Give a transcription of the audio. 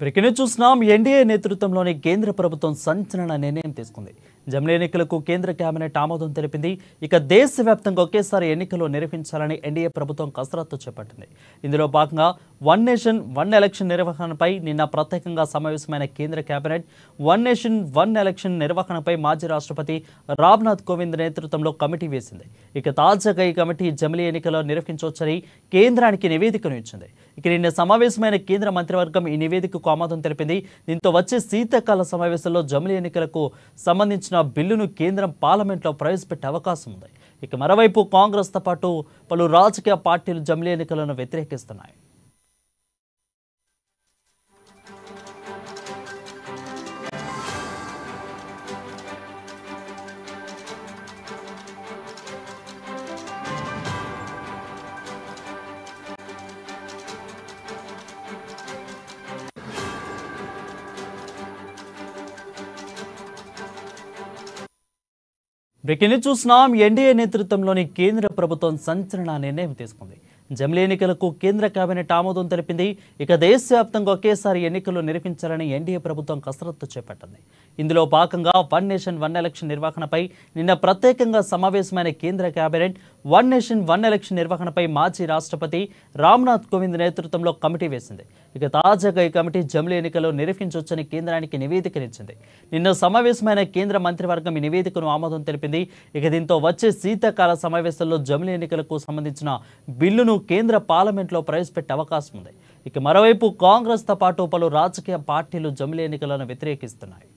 Breaking చూస్తున్నాం. NDA నేతృత్వంలోని కేంద్ర ప్రభుత్వం సంచలన నిర్ణయం తీసుకుంది. జమిలీ ఎన్నికలకు కేంద్ర కేబినెట్ ఆమోదం తెలిపింది. ఇక దేశవ్యాప్తంగా ఒకేసారి ఎన్నికలు నిర్వహించాలని ఎన్డీఏ ప్రభుత్వం కసరత్తు చేపట్టింది. ఇందులో భాగంగా వన్ నేషన్ వన్ ఎలక్షన్ నిర్వహణపై నిన్న ప్రత్యేకంగా సమావేశమైన కేంద్ర cabinet one nation one election నిర్వహణపై మాజీ రాష్ట్రపతి రామ్నాథ్ కోవింద్ నేతృత్వంలో కమిటీ వేసింది. ఇక తాజాగా ఈ కమిటీ జమిలీ ఎన్నికలు నిర్వహించవచ్చని కేంద్రానికి నివేదికను ఇచ్చింది. ఇక నిన్న సమావేశమైన కేంద్ర మంత్రివర్గం ఈ నివేదికకు ఆమోదం తెలిపింది. దీంతో వచ్చే శీతాకాల సమావేశంలో జమిలీ ఎన్నికలకు సంబంధించిన బిల్లును కేంద్రం పార్లమెంట్లో ప్రవేశపెట్టే అవకాశం ఉంది. ఇక మరోవైపు కాంగ్రెస్తో పాటు పలు రాజకీయ పార్టీలు జమిలీ ఎన్నికలను వ్యతిరేకిస్తున్నాయి. బ్రేకింగ్ చూస్తున్నాం. ఎన్డీఏ నేతృత్వంలోని కేంద్ర ప్రభుత్వం సంచలన నిర్ణయం తీసుకుంది. జమిలీ ఎన్నికలకు కేంద్ర కేబినెట్ ఆమోదం తెలిపింది. ఇక దేశవ్యాప్తంగా ఒకేసారి ఎన్నికలు నిర్వహించాలని ఎన్డీఏ ప్రభుత్వం కసరత్తు చేపట్టింది. ఇందులో భాగంగా వన్ నేషన్ వన్ ఎలక్షన్ నిర్వహణపై నిన్న ప్రత్యేకంగా సమావేశమైన కేంద్ర cabinet one nation one election నిర్వహణపై మాజీ రాష్ట్రపతి రామ్నాథ్ కోవింద్ నేతృత్వంలో కమిటీ వేసింది. ఇక తాజాగా ఈ కమిటీ జమిలీ ఎన్నికలు నిర్వహించవచ్చని కేంద్రానికి నివేదికనిచ్చింది. నిన్న సమావేశమైన కేంద్ర మంత్రివర్గం ఈ నివేదికను ఆమోదం తెలిపింది. ఇక దీంతో వచ్చే శీతాకాల సమావేశంలో జమిలీ ఎన్నికలకు సంబంధించిన బిల్లును కేంద్ర పార్లమెంట్లో ప్రవేశపెట్టే అవకాశం ఉంది. ఇక మరోవైపు కాంగ్రెస్తో పాటు పలు రాజకీయ పార్టీలు జమిలీ ఎన్నికలను వ్యతిరేకిస్తున్నాయి.